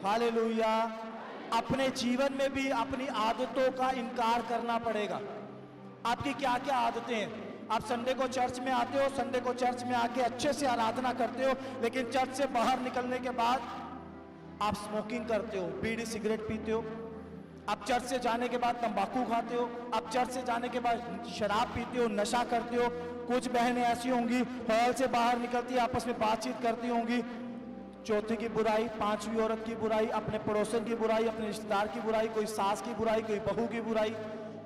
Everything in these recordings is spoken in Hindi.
हालेलुया। अपने जीवन में भी अपनी आदतों का इनकार करना पड़ेगा। आपकी क्या क्या आदतें हैं? आप संडे को चर्च में आते हो, संडे को चर्च में आके अच्छे से आराधना करते हो, लेकिन चर्च से बाहर निकलने के बाद आप स्मोकिंग करते हो, बीड़ी सिगरेट पीते हो। आप चर्च से जाने के बाद तंबाकू खाते हो, आप चर्च से जाने के बाद शराब पीते हो, नशा करते हो। कुछ बहनें ऐसी होंगी हॉल से बाहर निकलती है, आपस में बातचीत करती होंगी, चौथी की बुराई, पांचवी औरत की बुराई, अपने पड़ोसन की बुराई, अपने रिश्तेदार की बुराई, कोई सास की बुराई, कोई बहू की बुराई।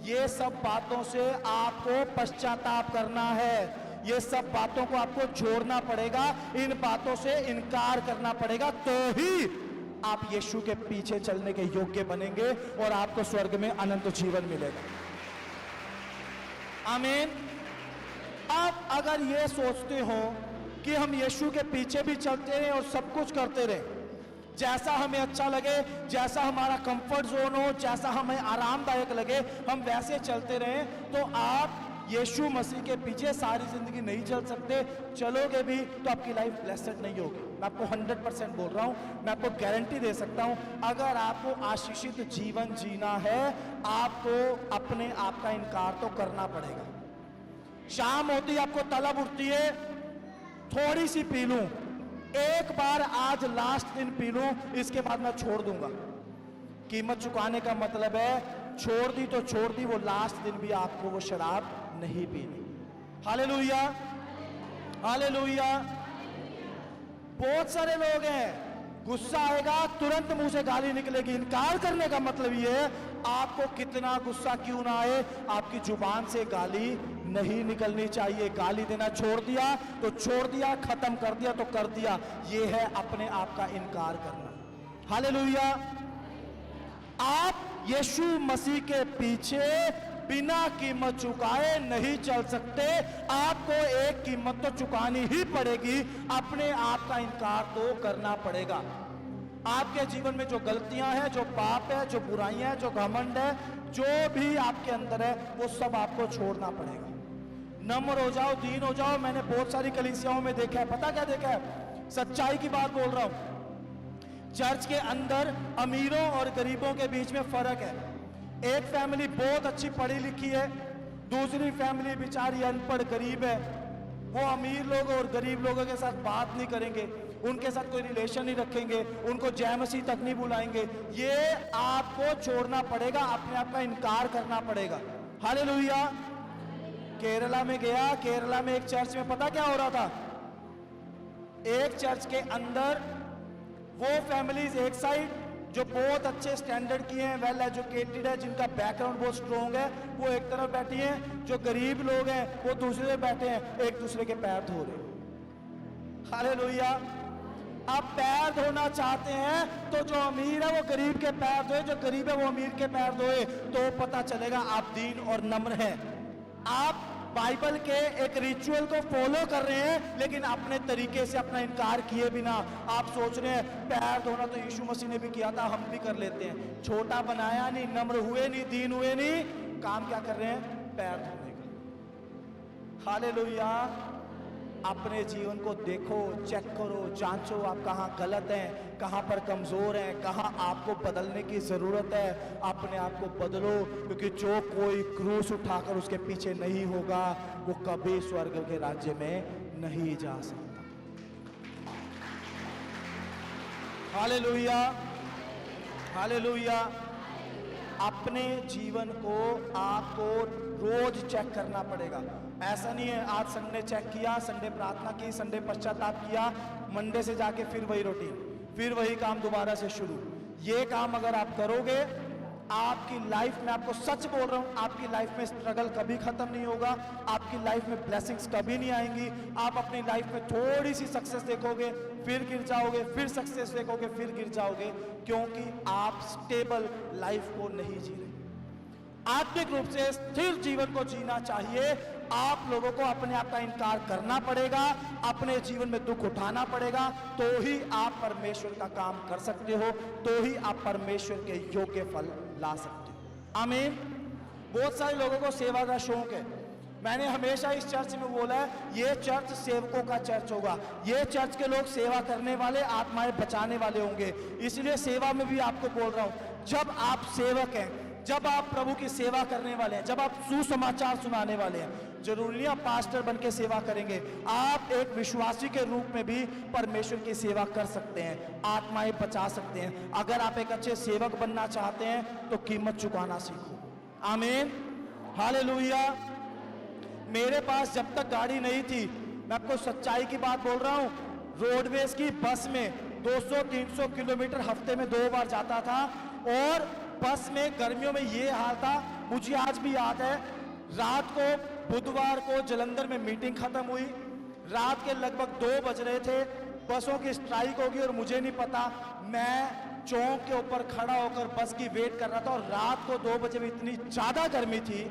ये सब बातों से आपको पश्चाताप करना है। ये सब बातों को आपको छोड़ना पड़ेगा, इन बातों से इनकार करना पड़ेगा, तो ही आप यीशु के पीछे चलने के योग्य बनेंगे और आपको स्वर्ग में अनंत जीवन मिलेगा। आमीन। आप अगर ये सोचते हो कि हम यीशु के पीछे भी चलते रहे और सब कुछ करते रहे, जैसा हमें अच्छा लगे, जैसा हमारा कंफर्ट जोन हो, जैसा हमें आरामदायक लगे, हम वैसे चलते रहे, तो आप यीशु मसीह के पीछे सारी जिंदगी नहीं चल सकते। चलोगे भी तो आपकी लाइफ ब्लेस्ड नहीं होगी। मैं आपको 100% बोल रहा हूं, मैं आपको गारंटी दे सकता हूं। अगर आपको आशीषित जीवन जीना है, आपको अपने आप का इनकार तो करना पड़ेगा। शाम होती आपको तलब उठती है, थोड़ी सी पी लूं, एक बार आज लास्ट दिन पी लूं, इसके बाद मैं छोड़ दूंगा। कीमत चुकाने का मतलब है छोड़ दी तो छोड़ दी, वो लास्ट दिन भी आपको वो शराब नहीं पीनी। Hallelujah, hallelujah. बहुत सारे लोग हैं, गुस्सा आएगा तुरंत मुंह से गाली निकलेगी। इनकार करने का मतलब ये है, आपको कितना गुस्सा क्यों ना आए, आपकी जुबान से गाली नहीं निकलनी चाहिए। गाली देना छोड़ दिया तो छोड़ दिया, खत्म कर दिया तो कर दिया। ये है अपने आप का इनकार करना। हालेलुया। आप यीशु मसीह के पीछे बिना कीमत चुकाए नहीं चल सकते। आपको एक कीमत तो चुकानी ही पड़ेगी, अपने आप का इनकार तो करना पड़ेगा। आपके जीवन में जो गलतियां हैं, जो पाप है, जो बुराइयां हैं, जो घमंड है, जो भी आपके अंदर है, वो सब आपको छोड़ना पड़ेगा। नम्र हो जाओ, दीन हो जाओ। मैंने बहुत सारी कलीसियाओं में देखा है, पता क्या देखा है? सच्चाई की बात बोल रहा हूं। चर्च के अंदर अमीरों और गरीबों के बीच में फर्क है। एक फैमिली बहुत अच्छी पढ़ी लिखी है, दूसरी फैमिली बेचारी अनपढ़ गरीब है। वो अमीर लोग और गरीब लोगों के साथ बात नहीं करेंगे, उनके साथ कोई रिलेशन नहीं रखेंगे, उनको जय मसीह तक नहीं बुलाएंगे। ये आपको छोड़ना पड़ेगा, अपने आप का इनकार करना पड़ेगा। हालेलुया। केरला में गया, केरला में एक चर्च में पता क्या हो रहा था? एक चर्च के अंदर वो फैमिलीज एक साइड जो बहुत अच्छे स्टैंडर्ड की हैं, वेल एजुकेटेड है, जिनका बैकग्राउंड बहुत स्ट्रॉन्ग है, वो एक तरफ बैठी हैं। जो गरीब लोग हैं वो दूसरे तरफ बैठे हैं, एक दूसरे के पैर धो रहे। हालेलुया। आप पैर धोना चाहते हैं तो जो अमीर है वो गरीब के पैर धोए, जो गरीब है वो अमीर के पैर धोए, तो पता चलेगा आप दीन और नम्र हैं। आप बाइबल के एक रिचुअल को फॉलो कर रहे हैं, लेकिन अपने तरीके से अपना इनकार किए बिना आप सोच रहे हैं पैर धोना तो यीशु मसीह ने भी किया था, हम भी कर लेते हैं। छोटा बनाया नहीं, नम्र हुए नहीं, दीन हुए नहीं, काम क्या कर रहे हैं? पैर धोने का। हालेलुया। अपने जीवन को देखो, चेक करो, जांचो आप कहाँ गलत हैं, कहाँ पर कमजोर हैं, कहाँ आपको बदलने की जरूरत है। अपने आप को बदलो, क्योंकि जो कोई क्रूस उठाकर उसके पीछे नहीं होगा, वो कभी स्वर्ग के राज्य में नहीं जा सकता। Hallelujah, hallelujah. अपने जीवन को आपको रोज चेक करना पड़ेगा। ऐसा नहीं है आज संडे चेक किया, संडे प्रार्थना की, संडे पश्चाताप किया, मंडे से जाके फिर वही रूटीन, फिर वही काम दोबारा से शुरू। ये काम अगर आप करोगे, आपकी लाइफ में, आपको सच बोल रहा हूं, आपकी लाइफ में स्ट्रगल कभी खत्म नहीं होगा, आपकी लाइफ में ब्लेसिंग्स कभी नहीं आएंगी। आप अपनी लाइफ में थोड़ी सी सक्सेस देखोगे, फिर गिर जाओगे, फिर सक्सेस देखोगे, फिर गिर जाओगे, क्योंकि आप स्टेबल लाइफ को नहीं जी रहे। आत्मिक रूप से स्थिर जीवन को जीना चाहिए। आप लोगों को अपने आप का इनकार करना पड़ेगा, अपने जीवन में दुख उठाना पड़ेगा, तो ही आप परमेश्वर का काम कर सकते हो, तो ही आप परमेश्वर के योग्य फल ला सकते हो। आमीन। बहुत सारे लोगों को सेवा का शौक है, मैंने हमेशा इस चर्च में बोला है, ये चर्च सेवकों का चर्च होगा। ये चर्च के लोग सेवा करने वाले, आत्माएं बचाने वाले होंगे। इसलिए सेवा में भी आपको बोल रहा हूं, जब आप सेवक हैं, जब आप प्रभु की सेवा करने वाले हैं, जब आप सुसमाचार सुनाने वाले हैं, जरूरी नहीं आप पास्टर बन के सेवा करेंगे, आप एक विश्वासी के रूप में भी परमेश्वर की सेवा कर सकते हैं, आत्माएं बचा सकते हैं। अगर आप एक अच्छे सेवक बनना चाहते हैं तो कीमत चुकाना सीखो। आमीन, हालेलुया। मेरे पास जब तक गाड़ी नहीं थी, मैं आपको सच्चाई की बात बोल रहा हूं, रोडवेज की बस में 200-300 किलोमीटर हफ्ते में 2 बार जाता था। और बस में गर्मियों में ये हाल था, मुझे आज भी याद है, रात को बुधवार को जलंधर में मीटिंग खत्म हुई, रात के लगभग 2 बज रहे थे, बसों की स्ट्राइक होगी और मुझे नहीं पता, मैं चौक के ऊपर खड़ा होकर बस की वेट कर रहा था। और रात को 2 बजे में इतनी ज्यादा गर्मी थी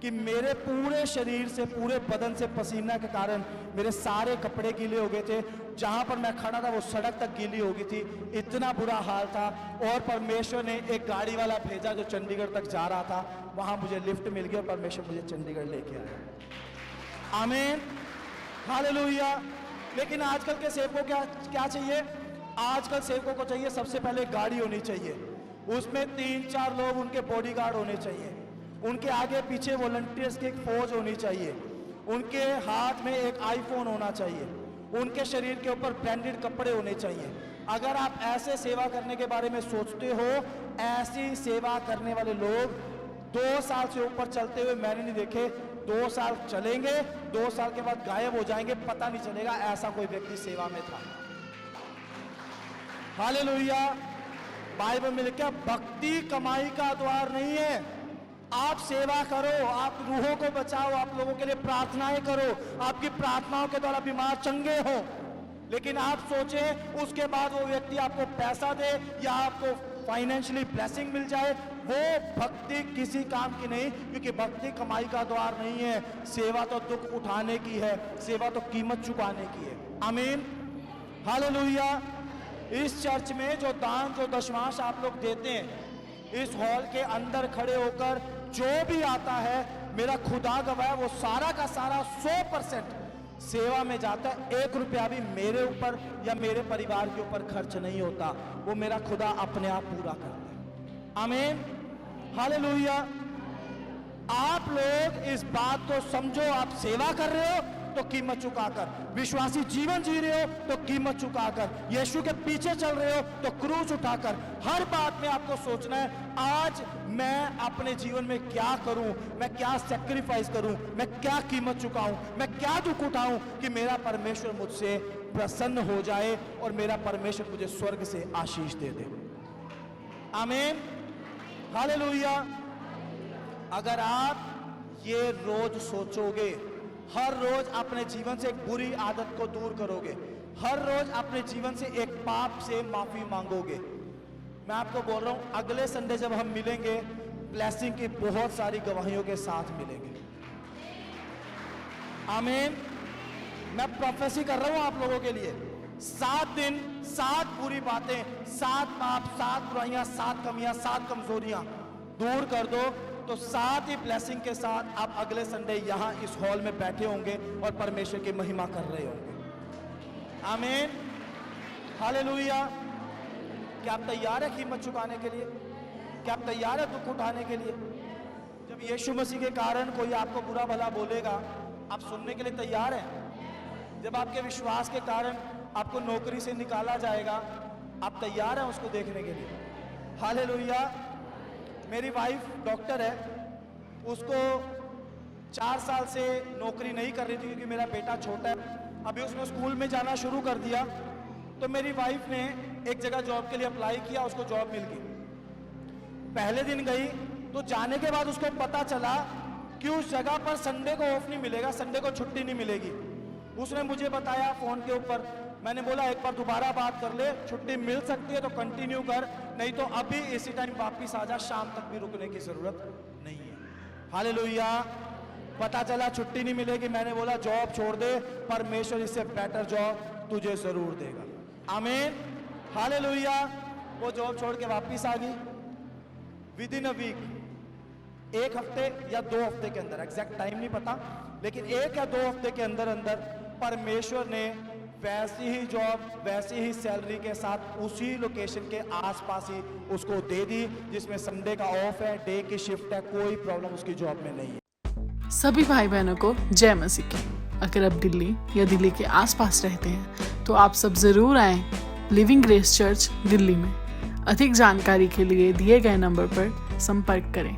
कि मेरे पूरे शरीर से, पूरे बदन से पसीना के कारण मेरे सारे कपड़े गीले हो गए थे। जहां पर मैं खड़ा था वो सड़क तक गीली हो गई थी, इतना बुरा हाल था। और परमेश्वर ने एक गाड़ी वाला भेजा जो चंडीगढ़ तक जा रहा था, वहां मुझे लिफ्ट मिल गई और परमेश्वर मुझे चंडीगढ़ लेके आया। आमीन, हालेलुया। लेकिन आजकल के सेवकों को क्या चाहिए? आजकल सेवकों को चाहिए, सबसे पहले गाड़ी होनी चाहिए, उसमें 3-4 लोग उनके बॉडीगार्ड होने चाहिए, उनके आगे पीछे वॉलंटियर्स की एक फौज होनी चाहिए, उनके हाथ में एक आईफोन होना चाहिए, उनके शरीर के ऊपर ब्रांडेड कपड़े होने चाहिए। अगर आप ऐसे सेवा करने के बारे में सोचते हो, ऐसी सेवा करने वाले लोग 2 साल से ऊपर चलते हुए मैंने नहीं देखे। 2 साल चलेंगे, 2 साल के बाद गायब हो जाएंगे, पता नहीं चलेगा ऐसा कोई व्यक्ति सेवा में था। हालेलुया। बाइबल में लिखा, भक्ति कमाई का द्वार नहीं है। आप सेवा करो, आप रूहों को बचाओ, आप लोगों के लिए प्रार्थनाएं करो, आपकी प्रार्थनाओं के द्वारा बीमार चंगे हो। लेकिन आप सोचें उसके बाद वो व्यक्ति आपको पैसा दे या आपको फाइनेंशियली ब्लेसिंग मिल जाए, वो भक्ति किसी काम की नहीं, क्योंकि भक्ति कमाई का द्वार नहीं है। सेवा तो दुख उठाने की है, सेवा तो कीमत चुकाने की है। आमीन, हालेलुया। इस चर्च में जो दान, जो दशमांश आप लोग देते हैं, इस हॉल के अंदर खड़े होकर जो भी आता है, मेरा खुदा गवाह, वो सारा का सारा 100% सेवा में जाता है। 1 रुपया भी मेरे ऊपर या मेरे परिवार के ऊपर खर्च नहीं होता, वो मेरा खुदा अपने आप पूरा करता है। आमीन, हालेलुया। आप लोग इस बात को समझो, आप सेवा कर रहे हो तो कीमत चुकाकर, विश्वासी जीवन जी रहे हो तो कीमत चुकाकर, यीशु के पीछे चल रहे हो तो क्रूज उठाकर, हर बात में आपको सोचना है, आज मैं अपने जीवन में क्या करूं, मैं क्या सैक्रिफाइस करूं, मैं क्या कीमत चुकाऊं, मैं क्या दुख उठाऊं कि मेरा परमेश्वर मुझसे प्रसन्न हो जाए और मेरा परमेश्वर मुझे स्वर्ग से आशीष दे दे। आमीन, हालेलुया। अगर आप ये रोज सोचोगे, हर रोज अपने जीवन से एक बुरी आदत को दूर करोगे, हर रोज अपने जीवन से एक पाप से माफी मांगोगे, मैं आपको बोल रहा हूं, अगले संडे जब हम मिलेंगे, ब्लेसिंग की बहुत सारी गवाहियों के साथ मिलेंगे। आमीन, मैं प्रोफेसी कर रहा हूं आप लोगों के लिए। 7 दिन, 7 बुरी बातें, 7 पाप, 7 बुराइयां, 7 कमियां, 7 कमजोरियां दूर कर दो, तो 7 ही ब्लेसिंग के साथ आप अगले संडे यहां इस हॉल में बैठे होंगे और परमेश्वर की महिमा कर रहे होंगे। आमीन, हालेलुया। क्या आप तैयार है कीमत चुकाने के लिए? क्या आप तैयार है दुख उठाने के लिए? जब यीशु मसीह के कारण कोई आपको बुरा भला बोलेगा, आप सुनने के लिए तैयार हैं? जब आपके विश्वास के कारण आपको नौकरी से निकाला जाएगा, आप तैयार हैं उसको देखने के लिए? हालेलुया। मेरी वाइफ डॉक्टर है, उसको 4 साल से नौकरी नहीं कर रही थी क्योंकि मेरा बेटा छोटा है। अभी उसने स्कूल में जाना शुरू कर दिया, तो मेरी वाइफ ने एक जगह जॉब के लिए अप्लाई किया, उसको जॉब मिल गई। पहले दिन गई तो जाने के बाद उसको पता चला कि उस जगह पर संडे को ऑफ नहीं मिलेगा, संडे को छुट्टी नहीं मिलेगी। उसने मुझे बताया फोन के ऊपर, मैंने बोला एक बार दोबारा बात कर ले, छुट्टी मिल सकती है तो कंटिन्यू कर, नहीं तो अभी इसी टाइम वापिस आ जा, शाम तक भी रुकने की जरूरत नहीं है। हालेलुया। पता चला छुट्टी नहीं मिलेगी, मैंने बोला जॉब छोड़ दे, परमेश्वर इससे बेटर जॉब तुझे जरूर देगा। आमीन, हालेलुया। वो जॉब छोड़ के वापिस आ गई। विद इन अ वीक 1 हफ्ते या 2 हफ्ते के अंदर, एग्जैक्ट टाइम नहीं पता, लेकिन 1 या 2 हफ्ते के अंदर अंदर परमेश्वर ने वैसी ही जॉब, वैसी ही सैलरी के साथ उसी लोकेशन के आसपास ही उसको दे दी, जिसमें संडे का ऑफ है, डे की शिफ्ट है, कोई प्रॉब्लम उसकी जॉब में नहीं है। सभी भाई बहनों को जय मसीह की। अगर आप दिल्ली या दिल्ली के आसपास रहते हैं तो आप सब ज़रूर आएं लिविंग ग्रेस चर्च दिल्ली में। अधिक जानकारी के लिए दिए गए नंबर पर संपर्क करें।